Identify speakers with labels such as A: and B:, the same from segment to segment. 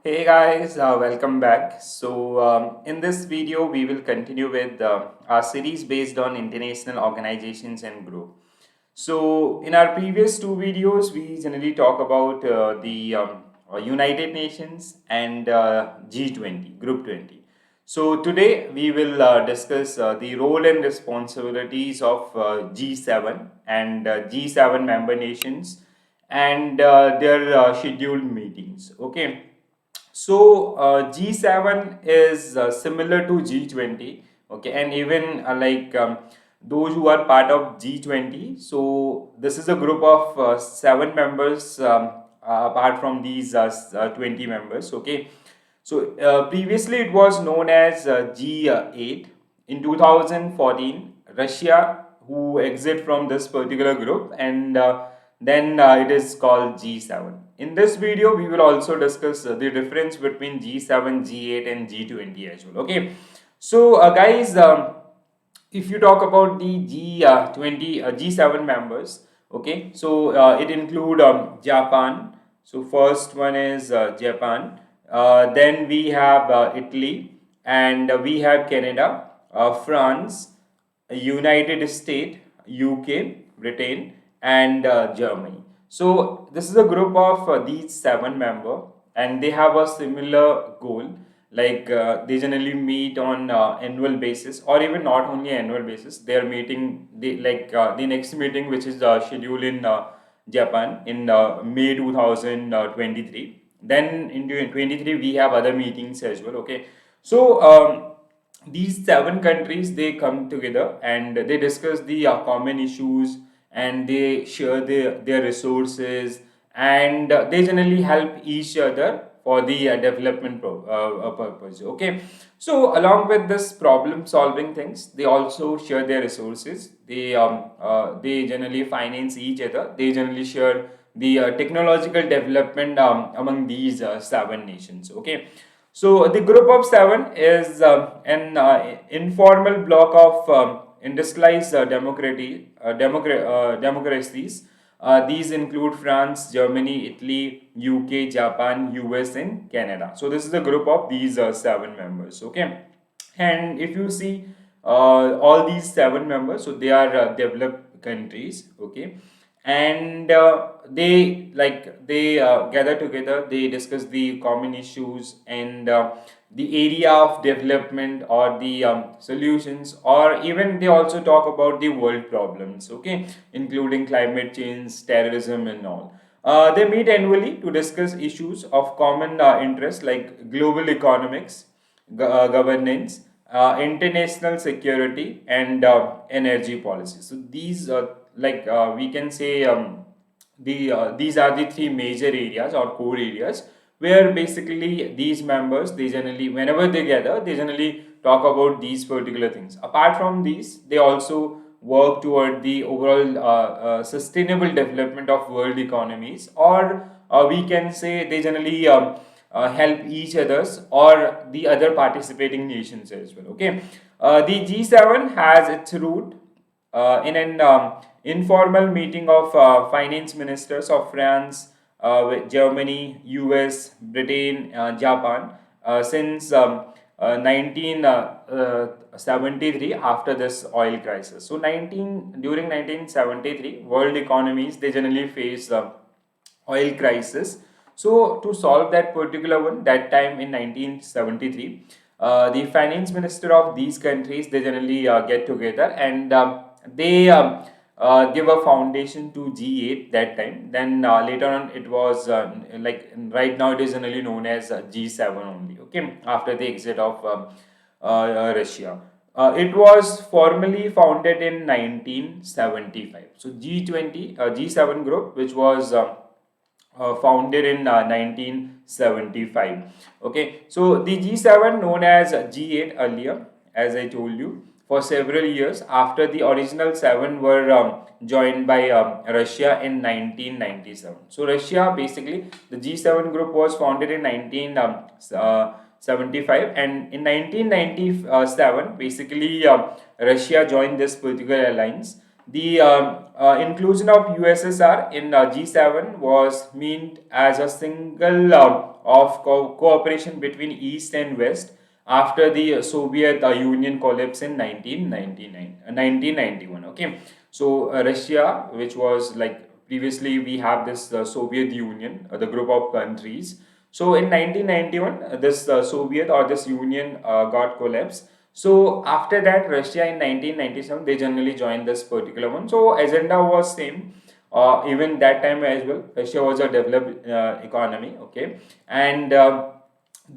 A: Hey guys, welcome back. In this video, we will continue with our series based on international organizations and group. In our previous two videos, we generally talk about the United Nations and G20, Group 20. So, today we will discuss the role and responsibilities of G7 and G7 member nations and their scheduled meetings. Okay. G7 is similar to G20, okay, and even those who are part of G20. So this is a group of seven members apart from these 20 members, okay. Previously it was known as G8. In 2014, Russia who exit from this particular group, and then it is called G7. In this video, we will also discuss the difference between G7, G8 and G20 as well. Okay. Guys, if you talk about the G20, G7 members, okay, it include Japan. So first one is Japan. Then we have Italy, and we have Canada, France, United States, UK, Britain, and Germany. So this is a group of these seven members, and they have a similar goal. They generally meet on annual basis, or even not only annual basis. They are meeting the next meeting, which is scheduled in Japan in May 2023. Then in 23 we have other meetings as well. Okay, so. These seven countries, they come together and they discuss the common issues, and they share their resources, and they generally help each other for the development purpose. Okay, so along with this problem solving things, they also share their resources. They generally finance each other. They generally share the technological development among these seven nations. Okay, so the group of seven is an informal block of industrialized democracies. These include France, Germany, Italy, UK, Japan, US, and Canada. So this is a group of these seven members. Okay, and if you see all these seven members, so they are developed countries. Okay, and they gather together, they discuss the common issues, and the area of development or the solutions, or even they also talk about the world problems, okay, including climate change, terrorism, and all. They meet annually to discuss issues of common interest like global economics, governance, international security, and energy policy. So these we can say these are the three major areas or core areas where basically these members, they generally, whenever they gather, they generally talk about these particular things. Apart from these, they also work toward the overall sustainable development of world economies, or we can say they generally help each others or the other participating nations as well. Okay, the G7 has its root in an informal meeting of finance ministers of France, with Germany, US, Britain, Japan since 1973, after this oil crisis. So during 1973, world economies, they generally face oil crisis. So to solve that particular one, that time in 1973, the finance minister of these countries, they generally get together, and they give a foundation to G8 that time. Then later on it was right now it is generally known as G7 only. Okay, after the exit of Russia. It was formally founded in 1975. So G20, G7 group, which was founded in 1975. Okay, so the G7, known as G8 earlier, as I told you, for several years after the original seven were joined by Russia in 1997. So Russia, basically, the G7 group was founded in 1975, and in 1997, basically, Russia joined this particular alliance, The inclusion of USSR in G7 was meant as a single of cooperation between East and West after the Soviet Union collapse in 1991. Okay, so Russia, which was like previously we have this Soviet Union, the group of countries. So in 1991, this Soviet or this Union got collapsed. So after that, Russia in 1997 they generally joined this particular one. So agenda was same. Even that time as well, Russia was a developed economy. Okay, and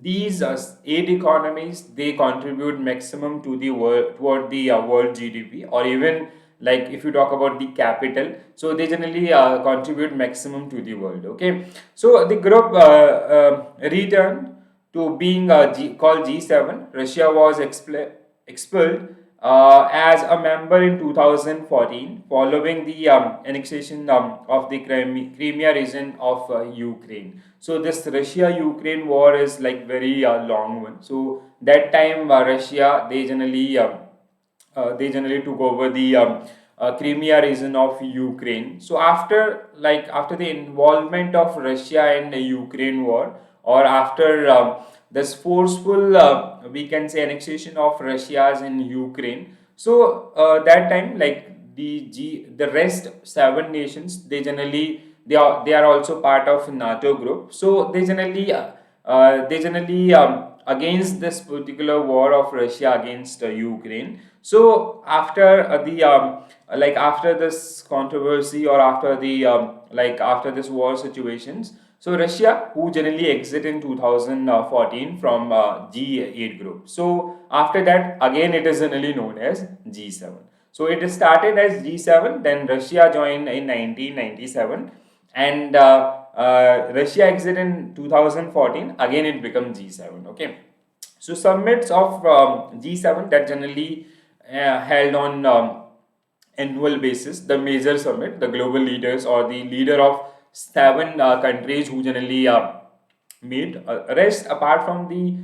A: these eight economies they contribute maximum to the world toward the world GDP, or even like if you talk about the capital, so they generally contribute maximum to the world. Okay, so the group returned to being called G7. Russia was expelled as a member in 2014 following the annexation of the Crimea region of Ukraine. So this Russia-Ukraine war is like very long one. So that time Russia they generally took over the Crimea region of Ukraine. So after the involvement of Russia in the Ukraine war, or after this forceful we can say annexation of Russia's in Ukraine. So that time like the rest seven nations they are also part of NATO group. So they generally against this particular war of Russia against Ukraine. So after after this controversy, or after the after this war situations, so Russia who generally exit in 2014 from G8 group. So after that again it is generally known as G7. So it started as G7, then Russia joined in 1997, and Russia exit in 2014. Again, it becomes G7. Okay, so summits of G7 that generally held on annual basis. The major summit, the global leaders or the leader of seven countries who generally meet. Rest apart from the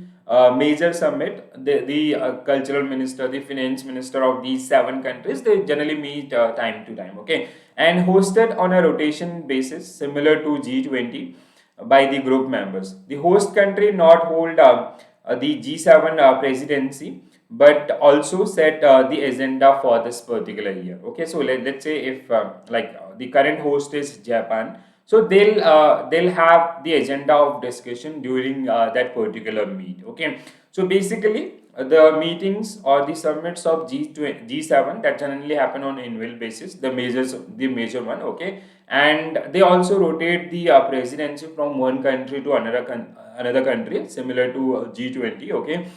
A: major summit, the cultural minister, the finance minister of these seven countries, they generally meet time to time. Okay, and hosted on a rotation basis similar to G20 by the group members. The host country not hold the G7 presidency, but also set the agenda for this particular year. Okay, so let's say if the current host is Japan, so they'll have the agenda of discussion during that particular meet. Okay, so basically the meetings or the summits of G7 that generally happen on annual basis, the major one. Okay, and they also rotate the presidency from one country to another country similar to G20. Okay,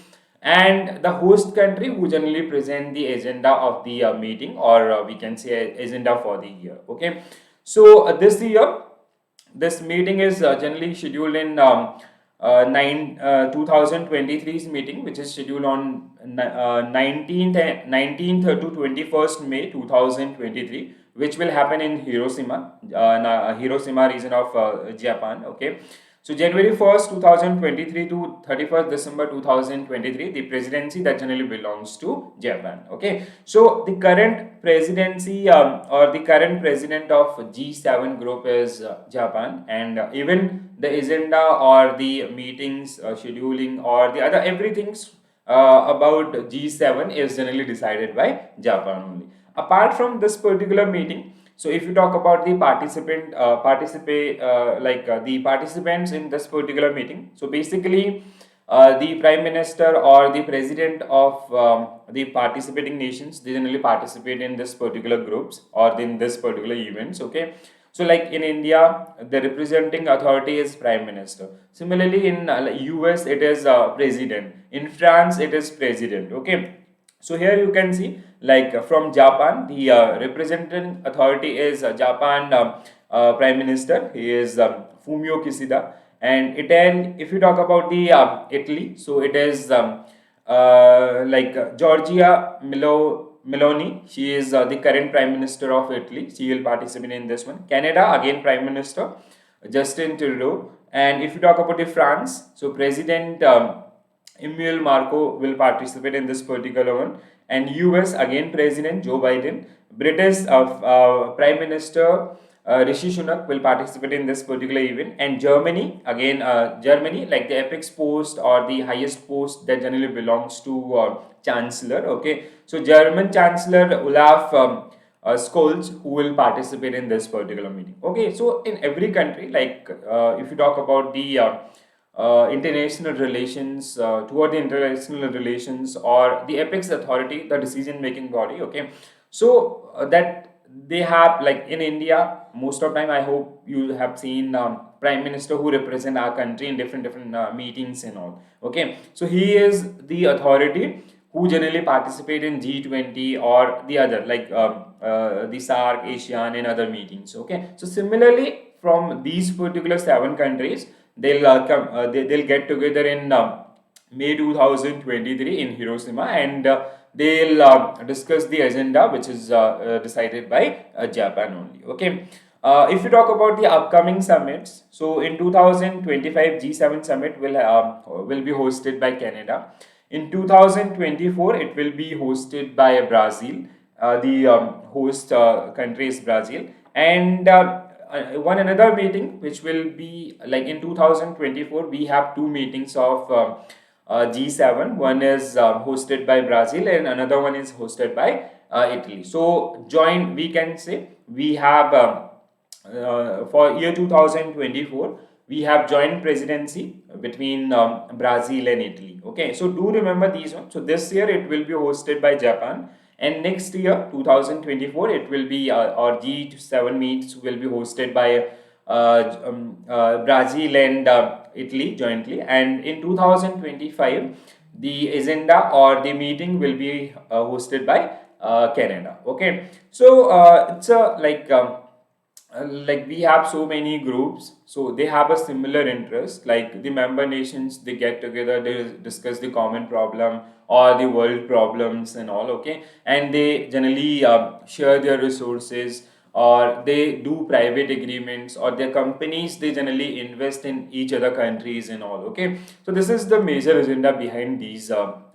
A: and the host country who generally present the agenda of the meeting, or we can say agenda for the year. Okay, so this year this meeting is generally scheduled in 2023's meeting, which is scheduled on 19th to 21st May 2023, which will happen in Hiroshima region of Japan. Okay, so January 1st, 2023 to 31st December 2023, the presidency that generally belongs to Japan. Okay, so the current presidency or the current president of G7 group is Japan, and even the agenda or the meetings scheduling or the other everything's about G7 is generally decided by Japan only. Apart from this particular meeting, so if you talk about the the participants in this particular meeting, so basically the prime minister or the president of the participating nations, they generally participate in this particular groups or in this particular events. Okay, so like in India, the representing authority is prime minister. Similarly, in US, it is president. In France, it is president. Okay, so here you can see like from Japan, the representing authority is Japan Prime Minister. He is Fumio Kishida. And Italy, if you talk about the Italy, so it is Giorgia Meloni. She is the current Prime Minister of Italy. She will participate in this one. Canada, again Prime Minister Justin Trudeau. And if you talk about the France, so President Emmanuel Marco will participate in this particular one. and US again President Joe Biden, British Prime Minister Rishi Sunak will participate in this particular event, and Germany again, Germany, like the apex post or the highest post that generally belongs to Chancellor. Okay, so German Chancellor Olaf Scholz, who will participate in this particular meeting. Okay, so in every country, like if you talk about the international relations, toward the international relations or the apex authority, the decision making body. Okay, so that they have, like in India, most of time I hope you have seen prime minister who represent our country in different meetings and all. Okay, so he is the authority who generally participate in G20 or the other, like the SARC, ASEAN and other meetings. Okay, so similarly from these particular seven countries, they'll get together in May 2023 in Hiroshima, and they'll discuss the agenda which is decided by Japan only. Okay. If you talk about the upcoming summits, so in 2025 G7 summit will be hosted by Canada. In 2024, it will be hosted by Brazil. The host country is Brazil, and one another meeting which will be like in 2024. We have two meetings of G7. One is hosted by Brazil, and another one is hosted by Italy. So, joint, we can say we have for year 2024, we have joint presidency between Brazil and Italy. Okay, so do remember these ones. So this year it will be hosted by Japan, and next year 2024 it will be or G7 meets will be hosted by Brazil and Italy jointly, and in 2025 the agenda or the meeting will be hosted by Canada. Okay, so it's a like we have so many groups, so they have a similar interest, like the member nations, they get together, they discuss the common problem or the world problems and all. Okay, and they generally share their resources, or they do private agreements, or their companies, they generally invest in each other countries and all. Okay, so this is the major agenda behind these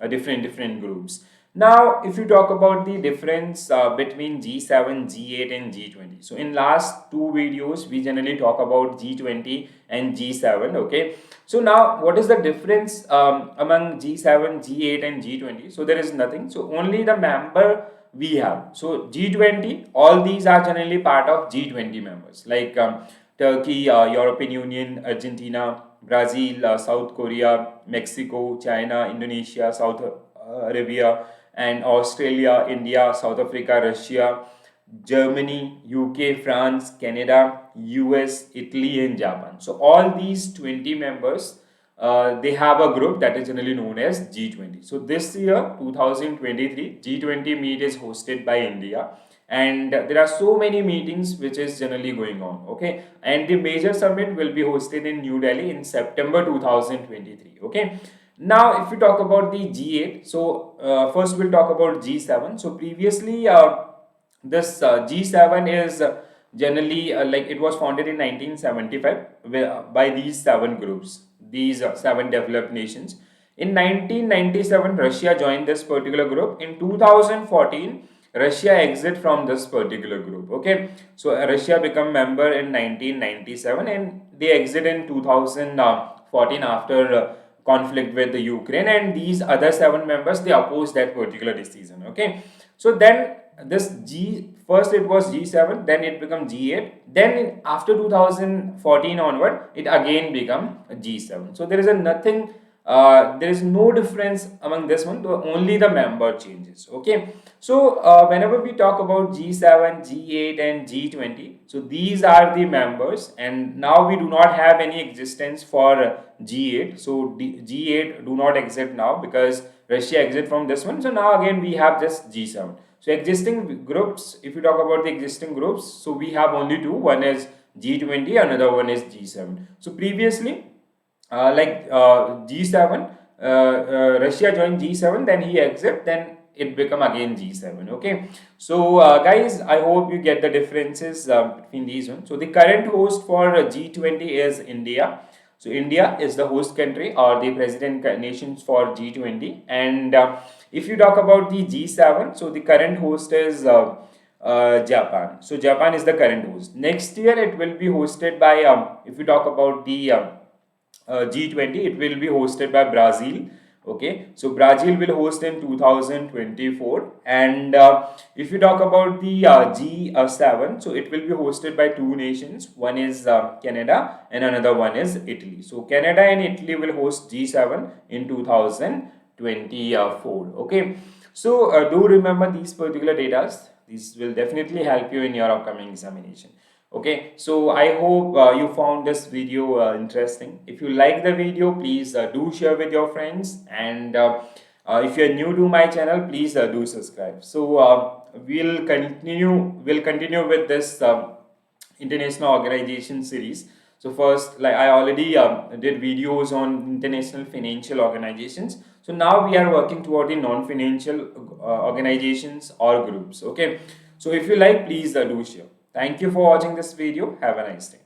A: different groups. Now, if you talk about the difference between G7, G8 and G20. So in last two videos, we generally talk about G20 and G7. Okay. So now what is the difference among G7, G8 and G20? So there is nothing. So only the member we have. So G20, all these are generally part of G20 members, like Turkey, European Union, Argentina, Brazil, South Korea, Mexico, China, Indonesia, South Arabia, and Australia, India, South Africa, Russia, Germany, UK, France, Canada, US, Italy, and Japan. So all these 20 members, they have a group that is generally known as G20. So this year, 2023, G20 meet is hosted by India, and there are so many meetings which is generally going on. Okay, and the major summit will be hosted in New Delhi in September 2023. Okay, now if we talk about the G8, so first we'll talk about G7. So previously this G7 is generally like it was founded in 1975 by these seven groups, these seven developed nations. In 1997, Russia joined this particular group. In 2014, Russia exit from this particular group. Okay, so Russia become member in 1997, and they exit in 2014 after conflict with the Ukraine, and these other seven members, they oppose that particular decision. Okay, so then this G, first it was G7, then it become G8, then after 2014 onward it again become G7. So there is a nothing, there is no difference among this one, only the member changes. Okay, so whenever we talk about G7, G8 and G20, so these are the members, and now we do not have any existence for G8. So G8 do not exist now because Russia exit from this one. So now again we have just G7. So existing groups, if you talk about the existing groups, so we have only two. One is G20, another one is G7. So previously, G7, Russia joined G7, then he exit, then it become again G7. Okay, so guys, I hope you get the differences between these ones. So the current host for G20 is India. So India is the host country or the president nations for G20, and If you talk about the G7, so the current host is Japan. So Japan is the current host. Next year it will be hosted by if you talk about the G20, it will be hosted by Brazil. Okay, so Brazil will host in 2024, and if you talk about the G7, so it will be hosted by two nations. One is Canada, and another one is Italy. So Canada and Italy will host G7 in 2024. Okay, so do remember these particular data. This will definitely help you in your upcoming examination. Okay, so I hope you found this video interesting. If you like the video, please do share with your friends, and if you are new to my channel, please do subscribe. So we'll continue with this international organization series. So first, like I already did videos on international financial organizations. So now we are working toward the non-financial organizations or groups. Okay, so if you like, please do share. Thank you for watching this video. Have a nice day.